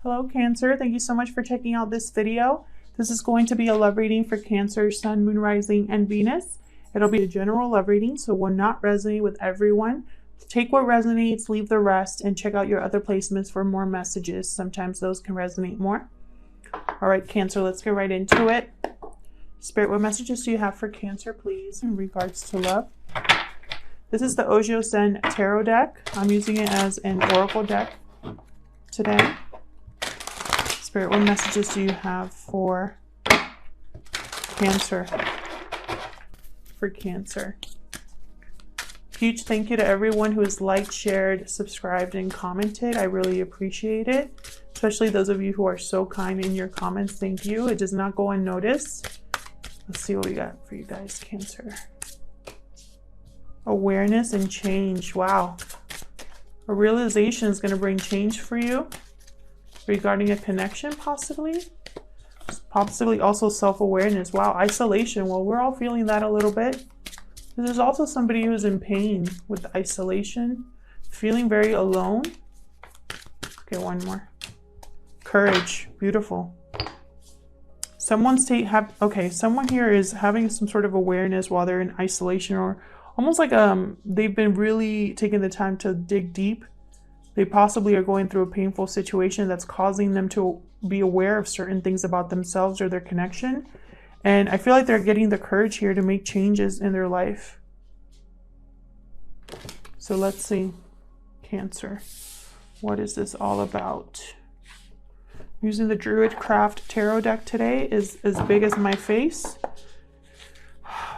Hello Cancer, thank you so much for checking out this video. This is going to be a love reading for Cancer, Sun, Moon, Rising, and Venus. It'll be a general love reading, so it will not resonate with everyone. Take what resonates, leave the rest, and check out your other placements for more messages. Sometimes those can resonate more. All right, Cancer, let's get right into it. Spirit, what messages do you have for Cancer, please, in regards to love? This is the Ojo Sen Tarot deck. I'm using it as an oracle deck today. Spirit, what messages do you have for Cancer? For Cancer. Huge thank you to everyone who has liked, shared, subscribed, and commented. I really appreciate it. Especially those of you who are so kind in your comments. Thank you. It does not go unnoticed. Let's see what we got for you guys, Cancer. Awareness and change. Wow. A realization is going to bring change for you regarding a connection, possibly. Possibly also self-awareness. Wow. Isolation. Well, we're all feeling that a little bit. There's also somebody who's in pain with isolation, feeling very alone. Okay, one more. Courage. Beautiful. Someone here is having some sort of awareness while they're in isolation, or almost like they've been really taking the time to dig deep. They possibly are going through a painful situation that's causing them to be aware of certain things about themselves or their connection. And I feel like they're getting the courage here to make changes in their life. So let's see, Cancer. What is this all about? Using the Druid Craft Tarot deck today is as big as my face,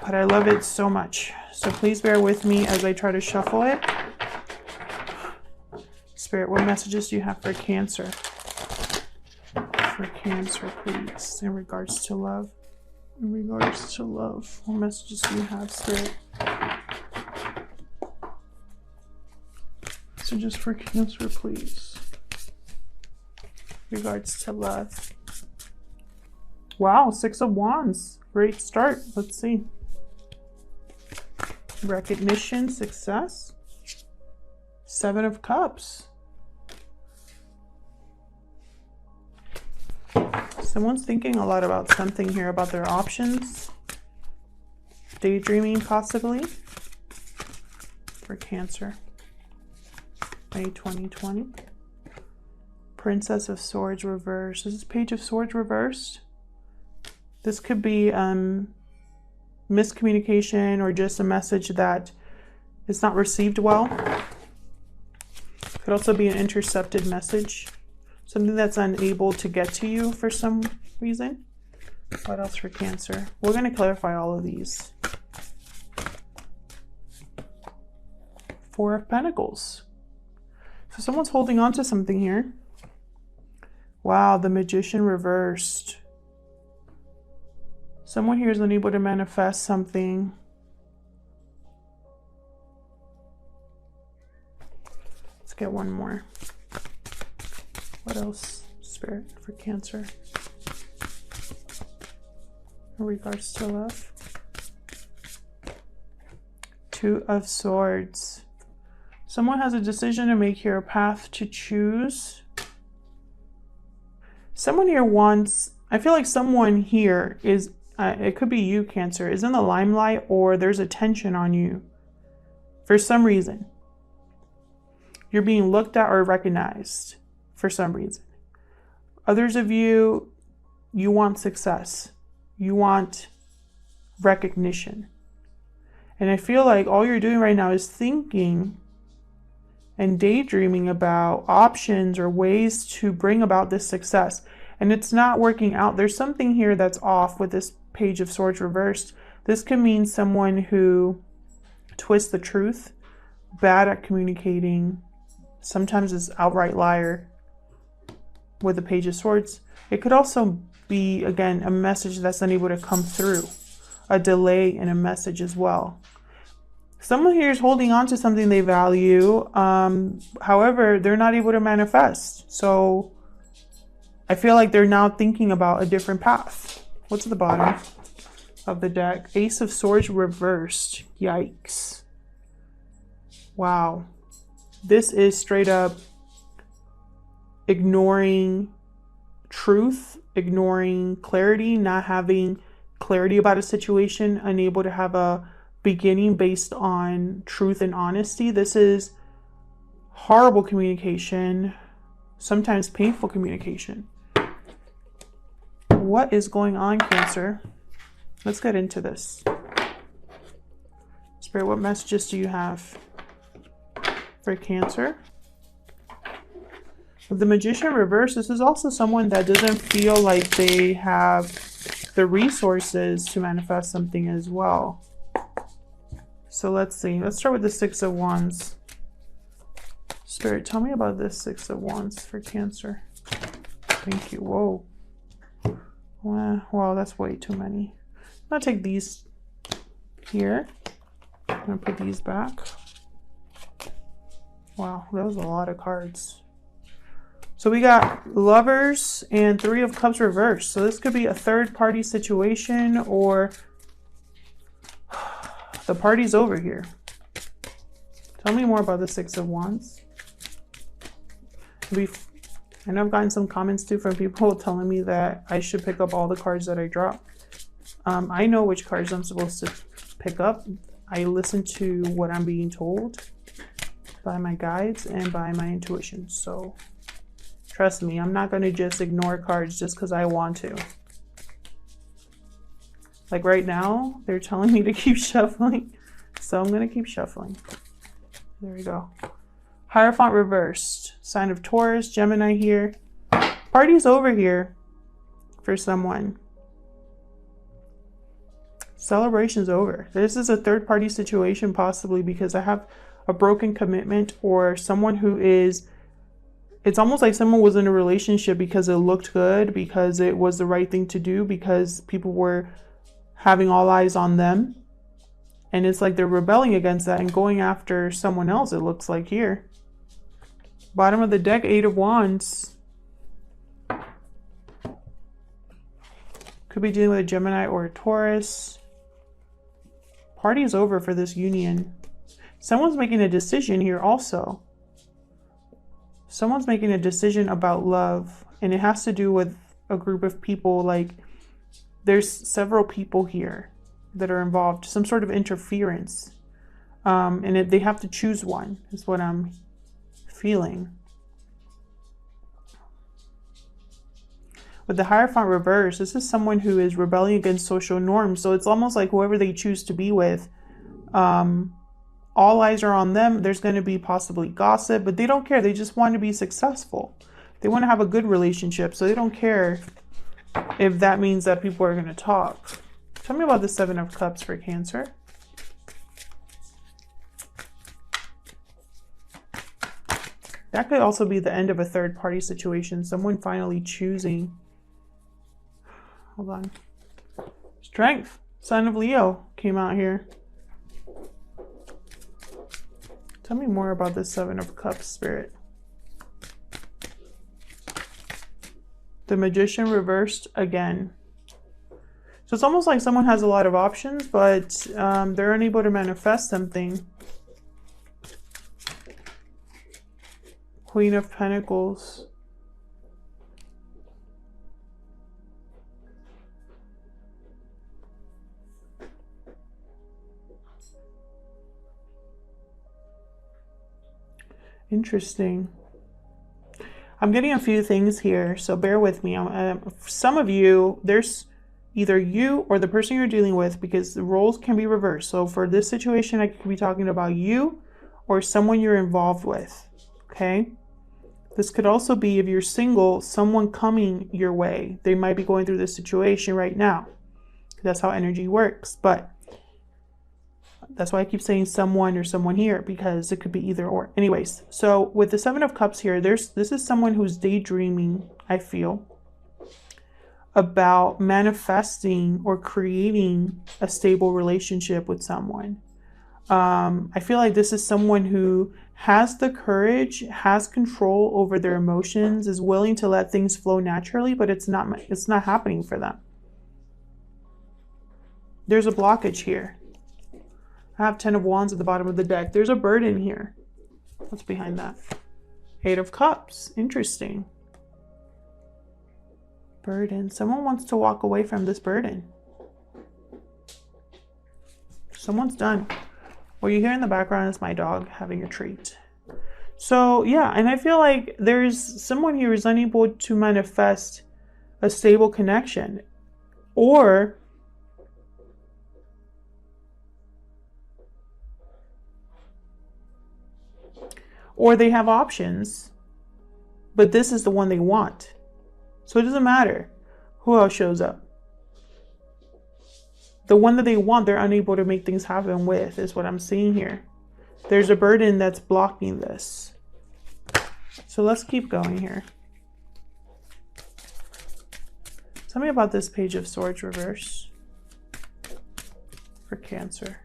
but I love it so much. So please bear with me as I try to shuffle it. Spirit, what messages do you have for Cancer? For Cancer, please, in regards to love. In regards to love, what messages do you have, Spirit? So just for Cancer, please. In regards to love. Wow, 6 of Wands. Great start. Let's see. Recognition, success. 7 of Cups. Someone's thinking a lot about something here, about their options. Daydreaming, possibly. For Cancer. May 2020. Princess of Swords reversed. This is Page of Swords reversed. This could be miscommunication or just a message that is not received well. Could also be an intercepted message. Something that's unable to get to you for some reason. What else for Cancer? We're going to clarify all of these. 4 of Pentacles. So someone's holding on to something here. Wow, the Magician reversed. Someone here is unable to manifest something. Let's get one more. What else, Spirit, for Cancer? In regards to love. 2 of Swords. Someone has a decision to make here, a path to choose. Someone here wants, I feel like someone here is, it could be you, Cancer, is in the limelight, or there's attention on you for some reason. You're being looked at or recognized for some reason. Others of you, you want success. You want recognition. And I feel like all you're doing right now is thinking and daydreaming about options or ways to bring about this success. And it's not working out. There's something here that's off with this Page of Swords reversed. This can mean someone who twists the truth, bad at communicating, sometimes is outright liar with the Page of Swords. It could also be, again, a message that's unable to come through, a delay in a message as well. Someone here is holding on to something they value. However, they're not able to manifest. So I feel like they're now thinking about a different path. What's at the bottom of the deck? Ace of Swords reversed. Yikes. Wow. This is straight up ignoring truth, ignoring clarity, not having clarity about a situation, unable to have a beginning based on truth and honesty. This is horrible communication, sometimes painful communication. What is going on, Cancer? Let's get into this. Spirit, what messages do you have for Cancer? With the Magician reverse, this is also someone that doesn't feel like they have the resources to manifest something as well. So let's see. Let's start with the Six of Wands. Spirit, tell me about this Six of Wands for Cancer. Thank you. Whoa. Wow, that's way too many. I'm going to take these here. I'm going to put these back. Wow, that was a lot of cards. So we got Lovers and Three of Cups reversed. So this could be a third party situation, or the party's over here. Tell me more about the Six of Wands. I know I've gotten some comments too from people telling me that I should pick up all the cards that I drop. I know which cards I'm supposed to pick up. I listen to what I'm being told by my guides and by my intuition. So trust me, I'm not going to just ignore cards just because I want to. Like right now, they're telling me to keep shuffling. So I'm going to keep shuffling. There we go. Hierophant reversed. Sign of Taurus, Gemini here. Party's over here for someone. Celebration's over. This is a third party situation possibly because I have a broken commitment or someone who is, it's almost like someone was in a relationship because it looked good, because it was the right thing to do, because people were having all eyes on them. And it's like they're rebelling against that and going after someone else, it looks like here. Bottom of the deck, Eight of Wands. Could be dealing with a Gemini or a Taurus. Party is over for this union. Someone's making a decision here also. Someone's making a decision about love. And it has to do with a group of people. Like, there's several people here that are involved. Some sort of interference. And they have to choose one, is what I'm feeling. With the Hierophant reverse, this is someone who is rebelling against social norms. So it's almost like whoever they choose to be with, all eyes are on them. There's going to be possibly gossip, but they don't care. They just want to be successful. They want to have a good relationship. So they don't care if that means that people are going to talk. Tell me about the Seven of Cups for Cancer. That could also be the end of a third party situation. Someone finally choosing. Hold on. Strength. Sign of Leo came out here. Tell me more about the Seven of Cups, Spirit. The Magician reversed again. So it's almost like someone has a lot of options, but they're unable to manifest something. Queen of Pentacles. Interesting. I'm getting a few things here, so bear with me. Some of you, there's either you or the person you're dealing with, because the roles can be reversed. So for this situation, I could be talking about you or someone you're involved with. Okay. This could also be, if you're single, someone coming your way. They might be going through this situation right now. That's how energy works. But that's why I keep saying someone or someone here, because it could be either or. Anyways, so with the Seven of Cups here, this is someone who's daydreaming, I feel, about manifesting or creating a stable relationship with someone. I feel like this is someone who has the courage, has control over their emotions, is willing to let things flow naturally, but it's not happening for them. There's a blockage here. I have 10 of Wands at the bottom of the deck. There's a burden here. What's behind that? Eight of Cups. Interesting. Burden. Someone wants to walk away from this burden. Someone's done. What you hear in the background is my dog having a treat. So yeah, and I feel like there's someone here who's unable to manifest a stable connection, or they have options, but this is the one they want. So it doesn't matter who else shows up. The one that they want, they're unable to make things happen with, is what I'm seeing here. There's a burden that's blocking this. So let's keep going here. Tell me about this Page of Swords reverse for Cancer.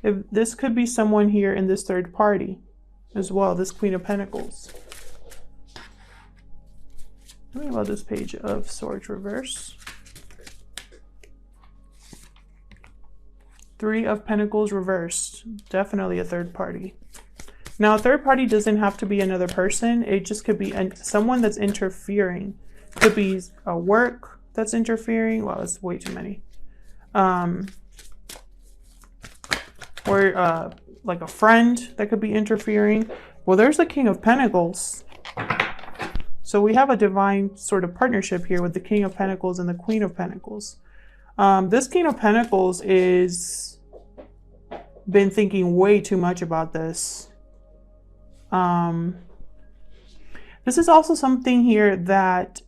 If this could be someone here in this third party as well, this Queen of Pentacles. Tell me about this Page of Swords reverse. Three of Pentacles reversed. Definitely a third party. Now, a third party doesn't have to be another person. It just could be someone that's interfering. Could be a work that's interfering. Well, it's way too many. Or like a friend that could be interfering. Well, there's the King of Pentacles. So we have a divine sort of partnership here with the King of Pentacles and the Queen of Pentacles. This King of Pentacles is been thinking way too much about this. This is also something here that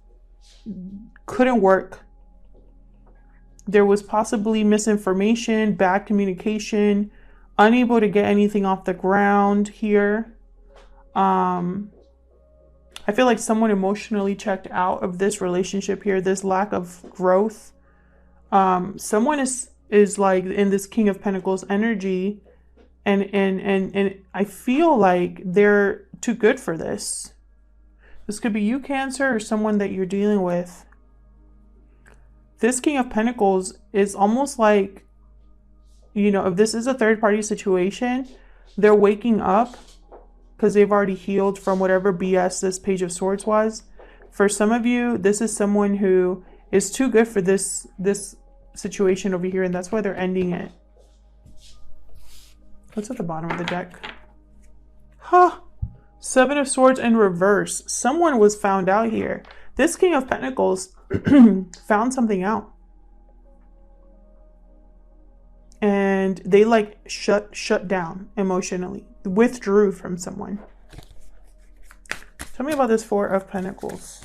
couldn't work. There was possibly misinformation, bad communication, unable to get anything off the ground here. I feel like someone emotionally checked out of this relationship here, this lack of growth. Someone is like in this King of Pentacles energy, and I feel like they're too good for this. This could be you, Cancer, or someone that you're dealing with. This King of Pentacles is almost like, you know, if this is a third party situation, they're waking up because they've already healed from whatever BS this Page of Swords was. For some of you, this is someone who is too good for this situation over here, and that's why they're ending it. What's at the bottom of the deck? Huh. Seven of Swords in reverse. Someone was found out here. This King of Pentacles found something out. And they like shut down emotionally. Withdrew from someone. Tell me about this Four of Pentacles.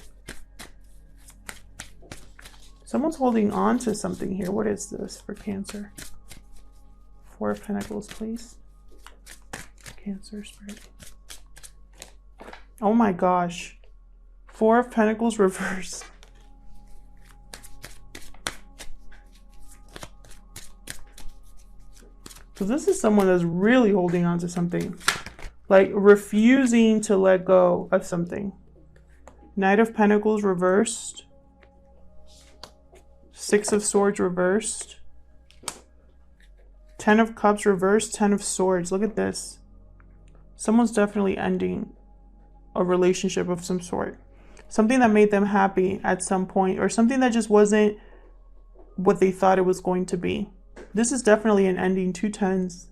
Someone's holding on to something here. What is this for Cancer? Four of Pentacles, please. Cancer spirit. Oh my gosh. Four of Pentacles reversed. So this is someone that's really holding on to something. Like refusing to let go of something. Knight of Pentacles reversed. Six of Swords reversed. Ten of Cups reversed. Ten of Swords. Look at this. Someone's definitely ending a relationship of some sort. Something that made them happy at some point, or something that just wasn't what they thought it was going to be. This is definitely an ending. 2 tens.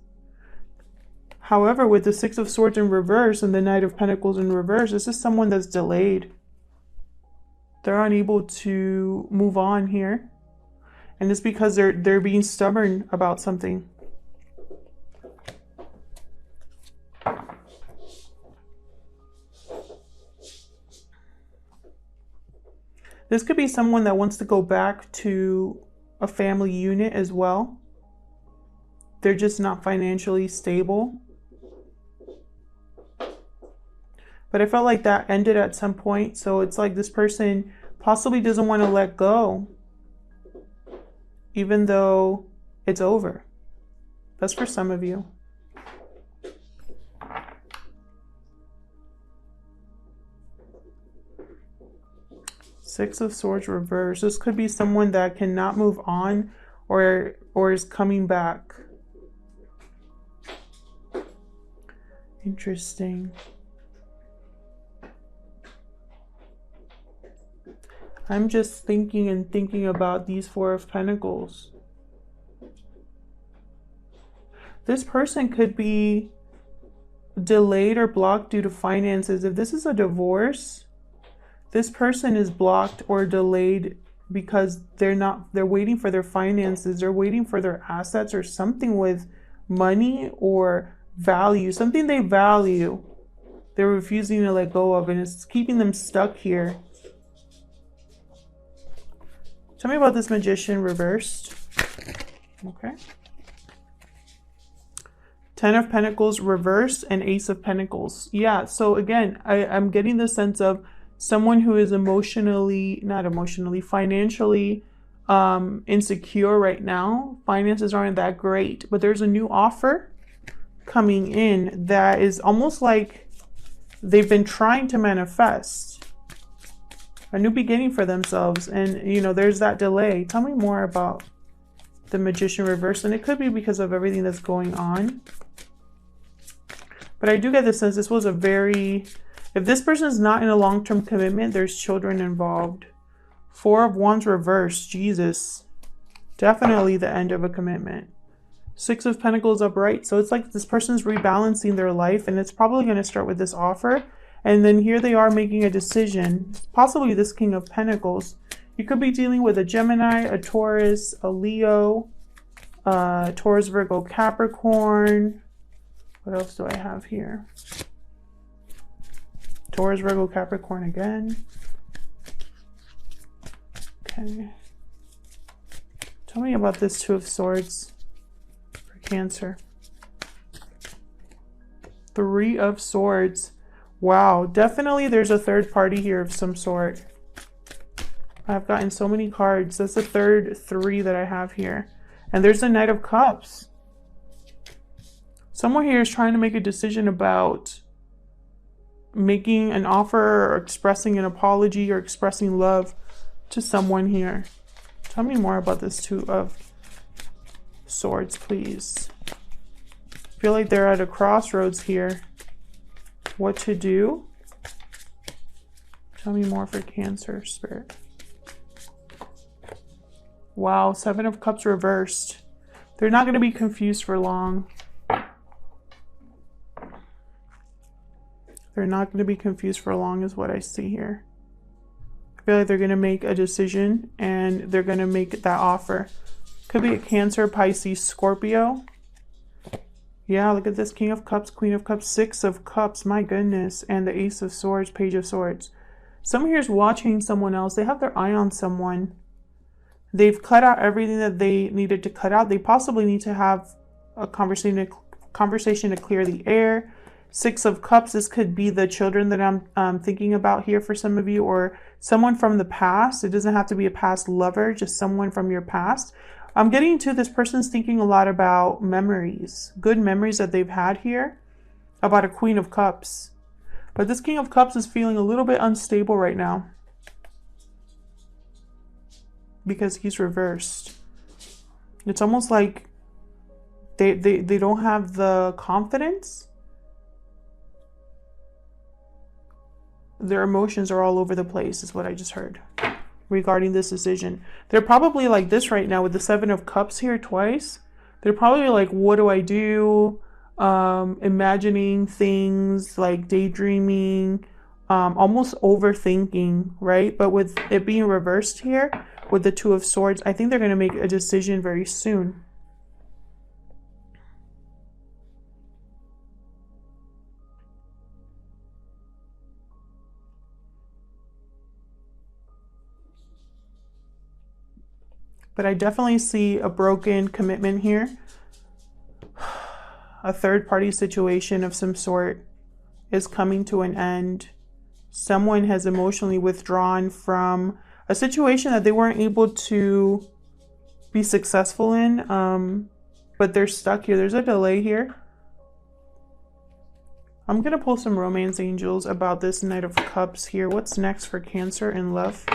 However, with the Six of Swords in reverse and the Knight of Pentacles in reverse, this is someone that's delayed. They're unable to move on here. And it's because they're being stubborn about something. This could be someone that wants to go back to a family unit as well. They're just not financially stable. But I felt like that ended at some point. So it's like this person possibly doesn't want to let go, even though it's over. That's for some of you. Six of Swords reverse. This could be someone that cannot move on or is coming back. Interesting. I'm just thinking and thinking about these Four of Pentacles. This person could be delayed or blocked due to finances. If this is a divorce, this person is blocked or delayed because they're waiting for their finances. They're waiting for their assets or something with money or value, something they value. They're refusing to let go of, and it's keeping them stuck here. Tell me about this Magician reversed. Okay. 10 of Pentacles reversed and Ace of Pentacles. Yeah, so again, I'm getting the sense of someone who is financially insecure right now. Finances aren't that great, but there's a new offer coming in that is almost like they've been trying to manifest a new beginning for themselves. And, you know, there's that delay. Tell me more about the Magician reverse. And it could be because of everything that's going on. But I do get the sense this was a very... If this person is not in a long-term commitment, there's children involved. Four of Wands reversed. Jesus. Definitely the end of a commitment. Six of Pentacles upright. So it's like this person's rebalancing their life, and it's probably going to start with this offer. And then here they are making a decision. Possibly this King of Pentacles. You could be dealing with a Gemini, a Taurus, a Leo, Taurus, Virgo, Capricorn. What else do I have here? Taurus, Virgo, Capricorn again. Okay. Tell me about this Two of Swords for Cancer. Three of Swords. Wow, definitely there's a third party here of some sort. I've gotten so many cards. That's the third three that I have here. And there's the Knight of Cups. Someone here is trying to make a decision about making an offer or expressing an apology or expressing love to someone here. Tell me more about this Two of Swords, please. I feel like they're at a crossroads here. What to do? Tell me more for Cancer, Spirit. Wow, Seven of Cups reversed. They're not going to be confused for long. They're not going to be confused for long is what I see here. I feel like they're going to make a decision and they're going to make that offer. Could be a Cancer, Pisces, Scorpio. Yeah, look at this. King of Cups, Queen of Cups, Six of Cups. My goodness. And the Ace of Swords, Page of Swords. Someone here is watching someone else. They have their eye on someone. They've cut out everything that they needed to cut out. They possibly need to have a conversation to clear the air. Six of Cups. This could be the children that I'm thinking about here for some of you, or someone from the past. It doesn't have to be a past lover, just someone from your past. I'm getting to this person's thinking a lot about memories, good memories that they've had here, about a Queen of Cups. But this King of Cups is feeling a little bit unstable right now because he's reversed. It's almost like they don't have the confidence. Their emotions are all over the place is what I just heard regarding this decision. They're probably like this right now with the Seven of Cups here twice. They're probably like, what do I do? Imagining things, like daydreaming, almost overthinking, right? But with it being reversed here with the Two of Swords, I think they're going to make a decision very soon. But I definitely see a broken commitment here. A third-party situation of some sort is coming to an end. Someone has emotionally withdrawn from a situation that they weren't able to be successful in, but they're stuck here. There's a delay here. I'm going to pull some romance angels about this Knight of Cups here. What's next for Cancer in love?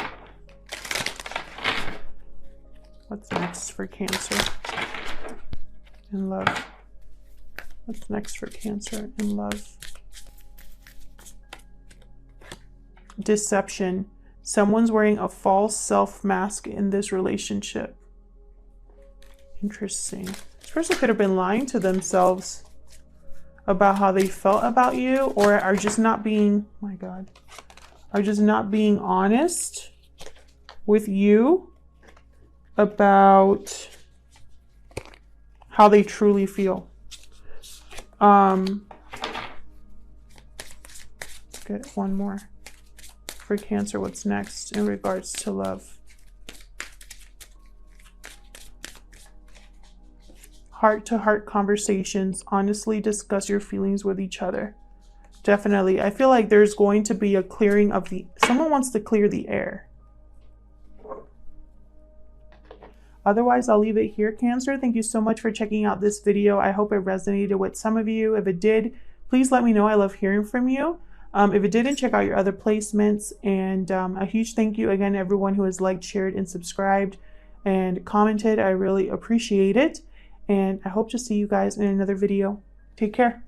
What's next for Cancer in love? What's next for Cancer in love? Deception. Someone's wearing a false self mask in this relationship. Interesting. This person could have been lying to themselves about how they felt about you, or are just not being, oh my God, are just not being honest with you about how they truly feel. Let's get one more. For Cancer, what's next in regards to love? Heart-to-heart conversations. Honestly discuss your feelings with each other. Definitely. I feel like there's going to be a clearing of the... Someone wants to clear the air. Otherwise, I'll leave it here, Cancer. Thank you so much for checking out this video. I hope it resonated with some of you. If it did, please let me know. I love hearing from you. If it didn't, check out your other placements. And a huge thank you again, everyone who has liked, shared, and subscribed and commented. I really appreciate it. And I hope to see you guys in another video. Take care.